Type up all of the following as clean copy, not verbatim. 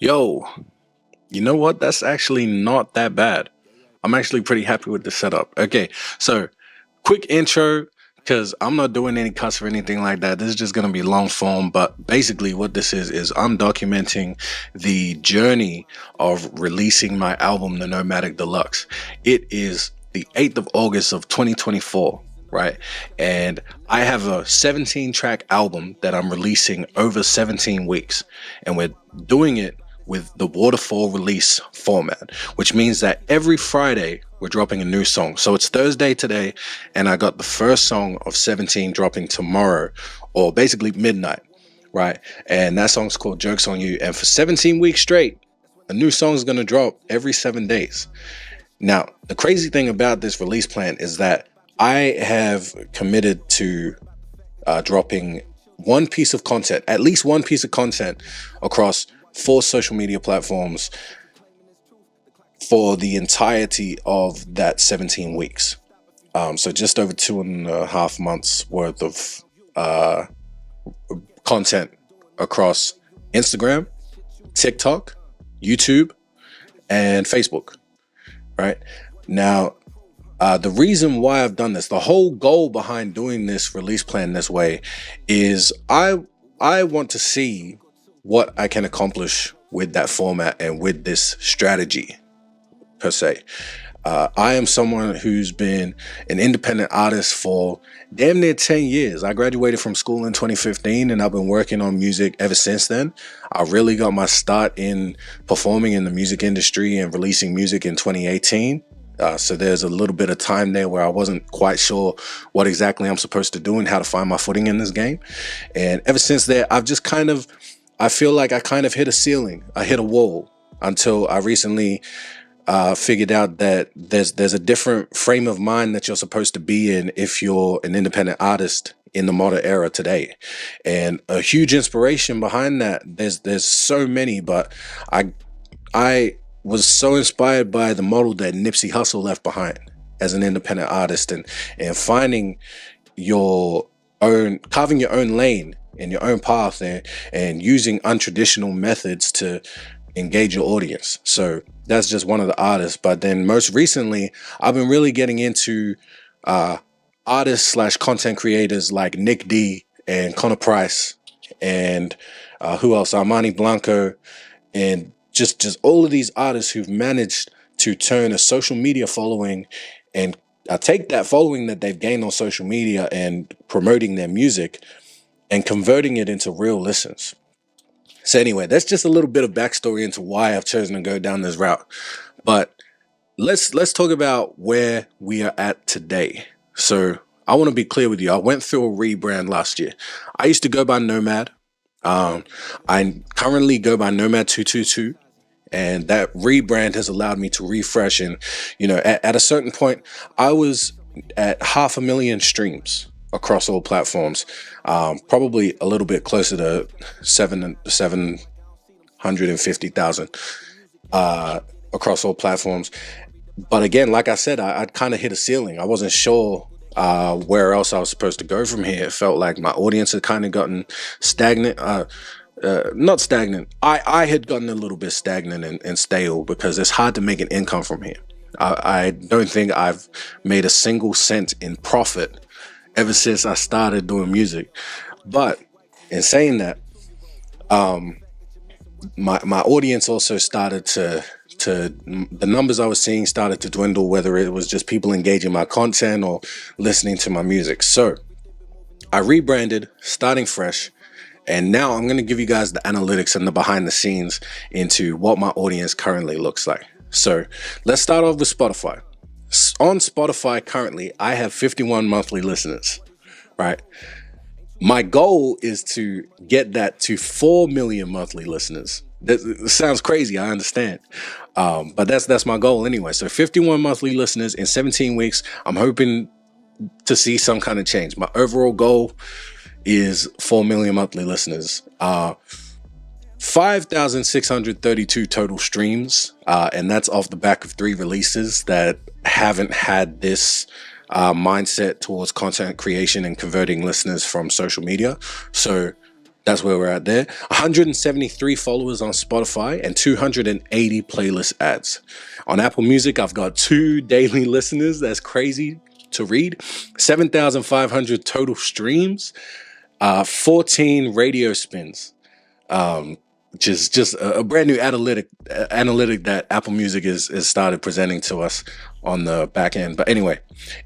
Yo, you know what? That's actually not that bad. I'm actually pretty happy with the setup. Okay, so quick intro because I'm not doing any cuts or anything like that. This is just going to be long form. But basically, what this is I'm documenting the journey of releasing my album, The Nomadic Deluxe. It is the 8th of August of 2024. Right. And I have a 17 track album that I'm releasing over 17 weeks. And we're doing it with the waterfall release format, which means that every Friday we're dropping a new song. So it's Thursday today, and I got the first song of 17 dropping tomorrow, or basically midnight, right? And that song's called Jokes on You. And for 17 weeks straight, a new song is going to drop every 7 days. Now, the crazy thing about this release plan is that I have committed to dropping one piece of content, at least one piece of content across 4 social media platforms for the entirety of that 17 weeks. So just over 2.5 months worth of content across Instagram, TikTok, YouTube, and Facebook. Right now, the reason why I've done this, the whole goal behind doing this release plan this way, is I want to see what I can accomplish with that format and with this strategy per se. I am someone who's been an independent artist for damn near 10 years. I graduated from school in 2015 and I've been working on music ever since then. I really got my start in performing in the music industry and releasing music in 2018. So there's a little bit of time there where I wasn't quite sure what exactly I'm supposed to do and how to find my footing in this game. And ever since there, I feel like I kind of hit a ceiling. I hit a wall until I recently figured out that there's a different frame of mind that you're supposed to be in if you're an independent artist in the modern era today. And a huge inspiration behind that, there's so many, but I was so inspired by the model that Nipsey Hussle left behind as an independent artist, and finding carving your own lane and your own path, and using untraditional methods to engage your audience. So that's just one of the artists. But then most recently, I've been really getting into artists slash content creators like Nick D and Connor Price and who else? Armani Blanco, and just all of these artists who've managed to turn a social media following and take that following that they've gained on social media and promoting their music and converting it into real listens. So anyway, that's just a little bit of backstory into why I've chosen to go down this route. But let's talk about where we are at today. So I want to be clear with you. I went through a rebrand last year. I used to go by Nomad. I currently go by Nomad222. And that rebrand has allowed me to refresh. And, at a certain point, I was at 500,000 streams across all platforms, probably a little bit closer to 750,000 across all platforms. But again, like I said, I'd kind of hit a ceiling. I wasn't sure where else I was supposed to go from here. It felt like my audience had kind of gotten stagnant. Not stagnant. I had gotten a little bit stagnant and stale because it's hard to make an income from here. I don't think I've made a single cent in profit ever since I started doing music. But in saying that, my audience also started to the numbers I was seeing started to dwindle, whether it was just people engaging my content or listening to my music. So I rebranded, starting fresh. And now I'm going to give you guys the analytics and the behind the scenes into what my audience currently looks like. So let's start off with Spotify. On Spotify currently, I have 51 monthly listeners, right? My goal is to get that to 4 million monthly listeners. That sounds crazy, I understand. But that's my goal anyway. So 51 monthly listeners in 17 weeks. I'm hoping to see some kind of change. My overall goal is 4 million monthly listeners, 5,632 total streams, and that's off the back of 3 releases that haven't had this mindset towards content creation and converting listeners from social media. So That's where we're at there. 173 followers on Spotify and 280 playlist ads. On Apple Music, I've got 2 daily listeners. That's crazy to read. 7,500 total streams, 14 radio spins, which is just a brand new analytic that Apple Music is started presenting to us on the back end. But anyway,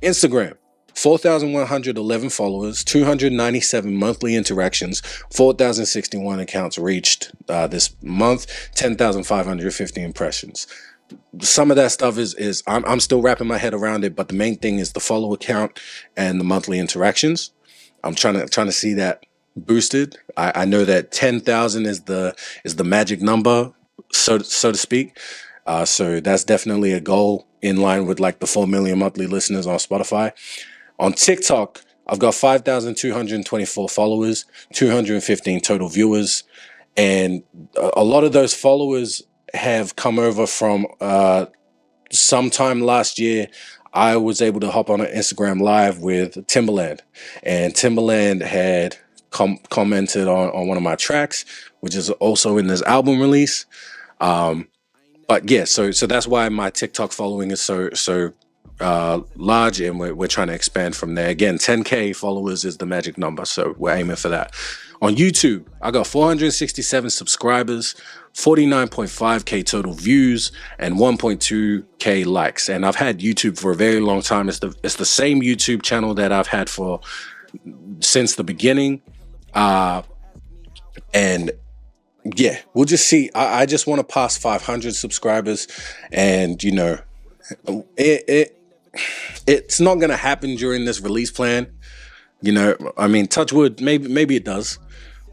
Instagram. 4,111 followers, 297 monthly interactions, 4,061 accounts reached this month, 10,550 impressions. Some of that stuff is I'm still wrapping my head around it, but the main thing is the follower count and the monthly interactions. I'm trying to see that boosted. I know that 10,000 is the magic number, so to speak. So that's definitely a goal in line with like the 4 million monthly listeners on Spotify. On TikTok, I've got 5,224 followers, 215 total viewers, and a lot of those followers have come over from sometime last year. I was able to hop on an Instagram live with Timbaland, and Timbaland had commented on one of my tracks, which is also in this album release. But yeah, so that's why my TikTok following is so large, and we're trying to expand from there. Again, 10K followers is the magic number, so we're aiming for that. On YouTube, I got 467 subscribers, 49.5K total views, and 1.2K likes. And I've had YouTube for a very long time. It's the same YouTube channel that I've had since the beginning. And yeah, we'll just see. I just want to pass 500 subscribers, and you know, it's not going to happen during this release plan. You know, I mean, touch wood, maybe it does.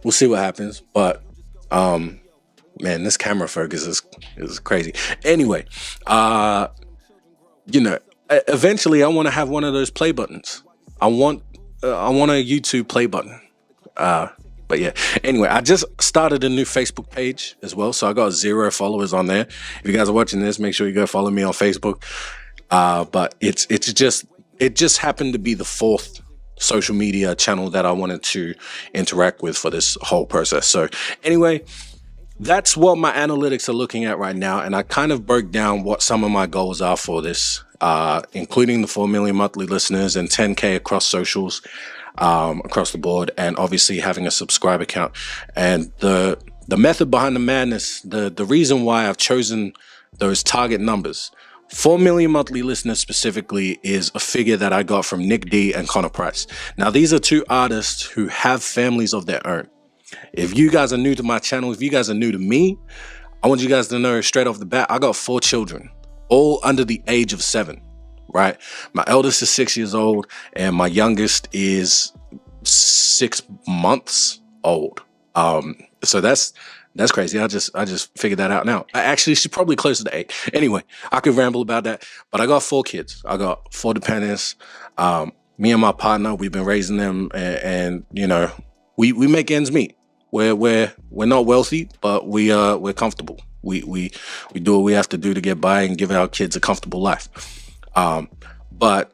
We'll see what happens. But man, this camera focus is crazy. Anyway, you know, eventually I want to have one of those play buttons. I want a YouTube play button. But yeah, anyway, I just started a new Facebook page as well, so I got 0 followers on there. If you guys are watching this, make sure you go follow me on Facebook. But it just happened to be the 4th social media channel that I wanted to interact with for this whole process. So anyway, that's what my analytics are looking at right now, and I kind of broke down what some of my goals are for this, including the 4 million monthly listeners and 10K across socials, across the board, and obviously having a subscriber count. And the method behind the madness, the reason why I've chosen those target numbers, 4 million monthly listeners specifically, is a figure that I got from Nick D and Connor Price. Now, these are 2 artists who have families of their own. If you guys are new to my channel, if you guys are new to me, I want you guys to know straight off the bat, I got 4 children, all under the age of 7, right? My eldest is 6 years old, and my youngest is 6 months old. So that's crazy. I just figured that out now. Actually, she's probably closer to 8. Anyway, I could ramble about that, but I got 4 kids. I got 4 dependents. Me and my partner, we've been raising them, and you know, we make ends meet. We're not wealthy, but we're comfortable. We do what we have to do to get by and give our kids a comfortable life. But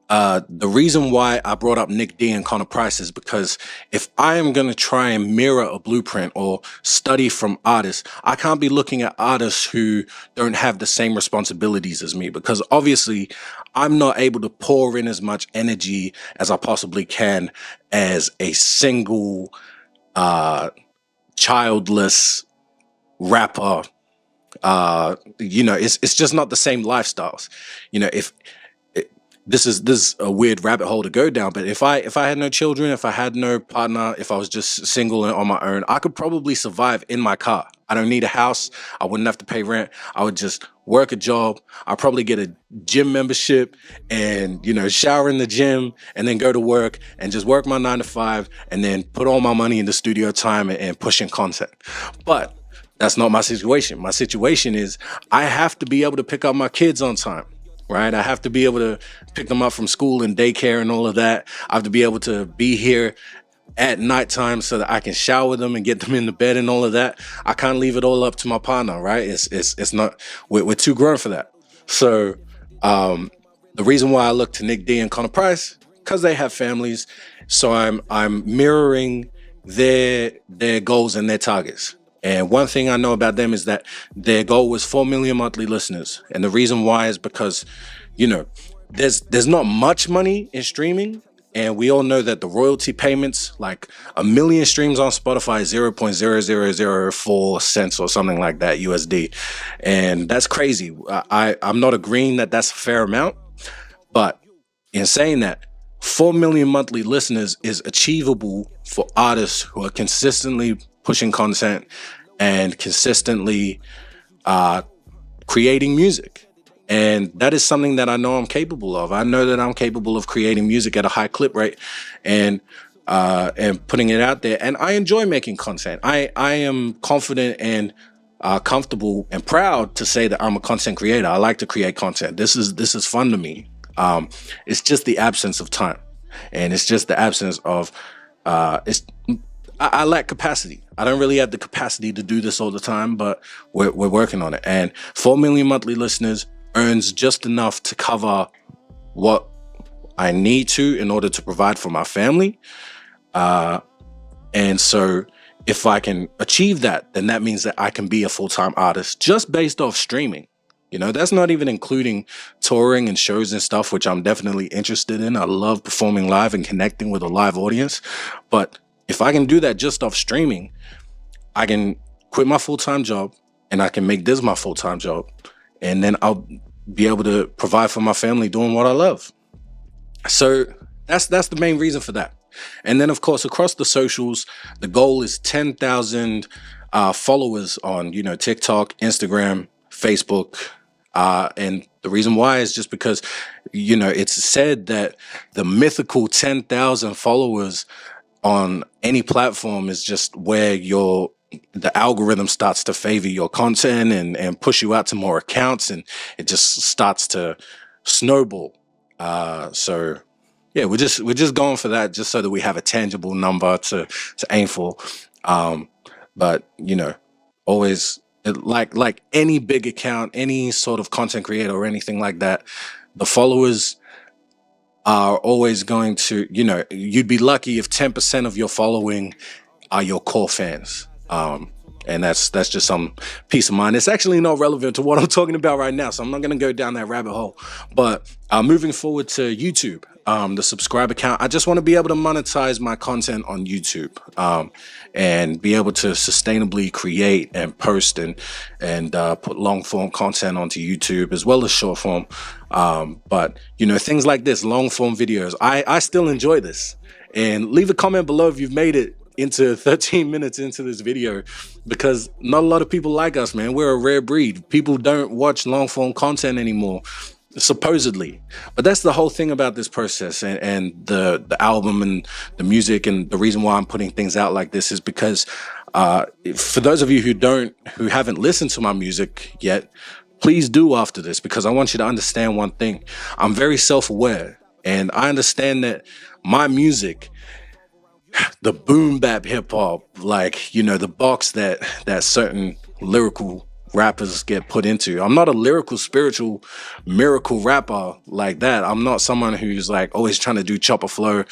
the reason why I brought up Nick D and Connor Price is because if I am going to try and mirror a blueprint or study from artists, I can't be looking at artists who don't have the same responsibilities as me, because obviously I'm not able to pour in as much energy as I possibly can as a single childless rapper. You know, it's just not the same lifestyles. You know, this is a weird rabbit hole to go down, but if I had no children, if I had no partner, if I was just single and on my own, I could probably survive in my car. I don't need a house. I wouldn't have to pay rent. I would just work a job. I'd probably get a gym membership and, you know, shower in the gym and then go to work and just work my 9 to 5 and then put all my money into studio time and pushing content. But that's not my situation. My situation is I have to be able to pick up my kids on time. Right? I have to be able to pick them up from school and daycare and all of that. I have to be able to be here at nighttime so that I can shower them and get them into bed and all of that. I can't leave it all up to my partner, right? It's not, we're too grown for that. So the reason why I look to Nick D and Connor Price, because they have families. So I'm mirroring their goals and their targets. And one thing I know about them is that their goal was 4 million monthly listeners. And the reason why is because, you know, there's not much money in streaming. And we all know that the royalty payments, like a million streams on Spotify, 0.0004 cents or something like that USD. And that's crazy. I'm not agreeing that that's a fair amount. But in saying that, 4 million monthly listeners is achievable for artists who are consistently pushing content and consistently creating music. And that is something that I know I'm capable of. I know that I'm capable of creating music at a high clip rate and putting it out there. And I enjoy making content. I am confident and comfortable and proud to say that I'm a content creator. I like to create content. This is fun to me. It's just the absence of time, and it's just the absence of I lack capacity. I don't really have the capacity to do this all the time, but we're working on it. And 4 million monthly listeners earns just enough to cover what I need to in order to provide for my family. And so if I can achieve that, then that means that I can be a full-time artist just based off streaming. You know, that's not even including touring and shows and stuff, which I'm definitely interested in. I love performing live and connecting with a live audience. But if I can do that just off streaming, I can quit my full-time job and I can make this my full-time job. And then I'll be able to provide for my family doing what I love. So that's the main reason for that. And then, of course, across the socials, the goal is 10,000 followers on, you know, TikTok, Instagram, Facebook. And the reason why is just because, you know, it's said that the mythical 10,000 followers on any platform is just where the algorithm starts to favor your content and push you out to more accounts, and it just starts to snowball. So yeah, we're just going for that just so that we have a tangible number to aim for. But you know, always like any big account, any sort of content creator or anything like that, the followers are always going to, you know, you'd be lucky if 10% of your following are your core fans. And that's just some peace of mind. It's actually not relevant to what I'm talking about right now, so I'm not going to go down that rabbit hole. But moving forward to YouTube, the subscriber count, I just want to be able to monetize my content on YouTube, and be able to sustainably create and post and put long form content onto YouTube as well as short form. But you know, things like this, long form videos, I still enjoy this. And leave a comment below if you've made it into 13 minutes into this video, because not a lot of people like us, man. We're a rare breed. People don't watch long form content anymore, supposedly. But that's the whole thing about this process and the album and the music. And the reason why I'm putting things out like this is because for those of you who haven't listened to my music yet, please do after this, because I want you to understand one thing. I'm very self-aware, and I understand that my music, the boom bap hip hop, like, you know, the box that certain lyrical rappers get put into. I'm not a lyrical, spiritual, miracle rapper like that. I'm not someone who's like always trying to do chopper flow.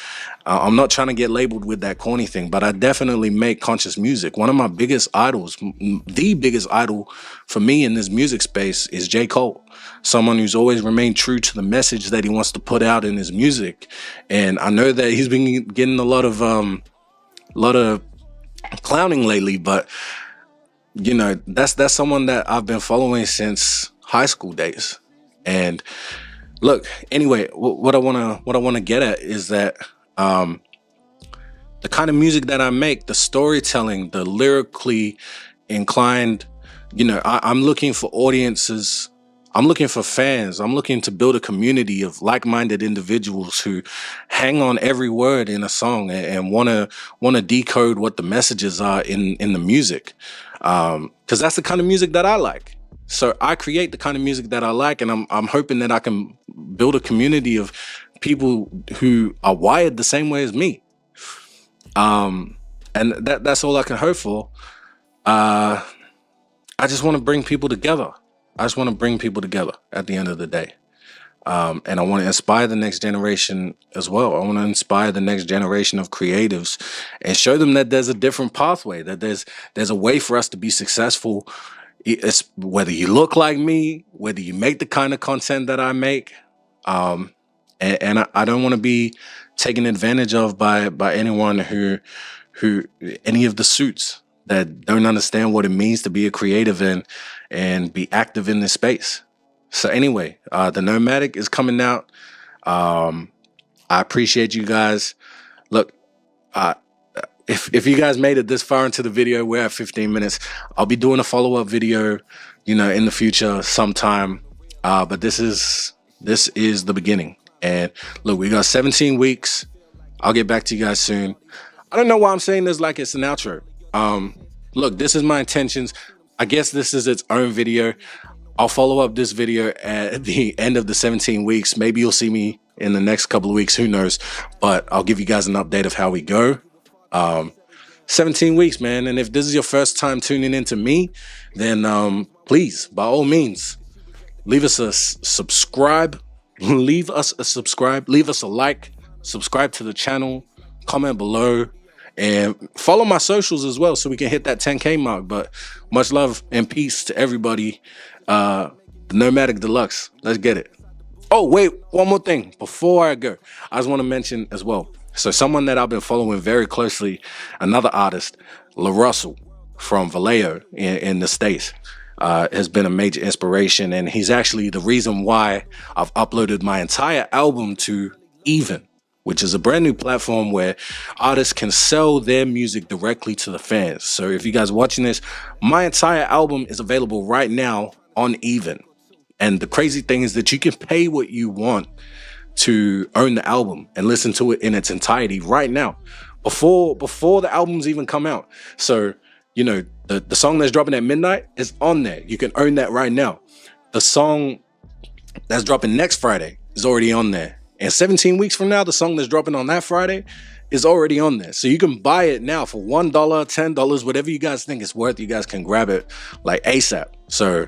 I'm not trying to get labeled with that corny thing, but I definitely make conscious music. One of my biggest idols, the biggest idol for me in this music space, is J. Cole. Someone who's always remained true to the message that he wants to put out in his music. And I know that he's been getting a lot of clowning lately, but you know, that's someone that I've been following since high school days. And look, anyway, what I want to get at is that the kind of music that I make, the storytelling, the lyrically inclined, you know, I'm looking for audiences. I'm looking for fans. I'm looking to build a community of like-minded individuals who hang on every word in a song and want to decode what the messages are in the music. Because that's the kind of music that I like. So I create the kind of music that I like, and I'm hoping that I can build a community of people who are wired the same way as me. And that's all I can hope for. I just want to bring people together. I just want to bring people together at the end of the day. And I want to inspire the next generation as well. I want to inspire the next generation of creatives and show them that there's a different pathway, that there's a way for us to be successful. It's whether you look like me, whether you make the kind of content that I make. And I don't want to be taken advantage of by anyone who any of the suits that don't understand what it means to be a creative and be active in this space. So anyway, the Nomadic is coming out. I appreciate you guys. Look, if you guys made it this far into the video, we're at 15 minutes. I'll be doing a follow-up video, in the future sometime. But this is the beginning. And look, we got 17 weeks. I'll get back to you guys soon. I don't know why I'm saying this like it's an outro. Look, this is my intentions. I guess this is its own video. I'll follow up this video at the end of the 17 weeks. Maybe you'll see me in the next couple of weeks. Who knows? But I'll give you guys an update of how we go. 17 weeks, man. And if this is your first time tuning into me, then please, by all means, leave us a subscribe. Leave us a subscribe. Leave us a like. Subscribe to the channel. Comment below. And follow my socials as well so we can hit that 10K mark. But much love and peace to everybody. The Nomadic Deluxe. Let's get it. Oh, wait. One more thing. Before I go, I just want to mention as well. So someone that I've been following very closely, another artist, La Russell from Vallejo in the States. Has been a major inspiration, and he's actually the reason why I've uploaded my entire album to Even, which is a brand new platform where artists can sell their music directly to the fans. So if you guys are watching this, my entire album is available right now on Even. And the crazy thing is that you can pay what you want to own the album and listen to it in its entirety right now, before the albums even come out. So the song that's dropping at midnight is on there. You can earn that right now. The song that's dropping next Friday is already on there. And 17 weeks from now, the song that's dropping on that Friday is already on there. So you can buy it now for $1, $10, whatever you guys think it's worth. You guys can grab it like ASAP. So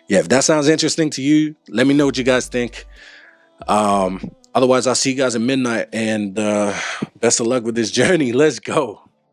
yeah, if that sounds interesting to you, let me know what you guys think. Otherwise, I'll see you guys at midnight, and best of luck with this journey. Let's go.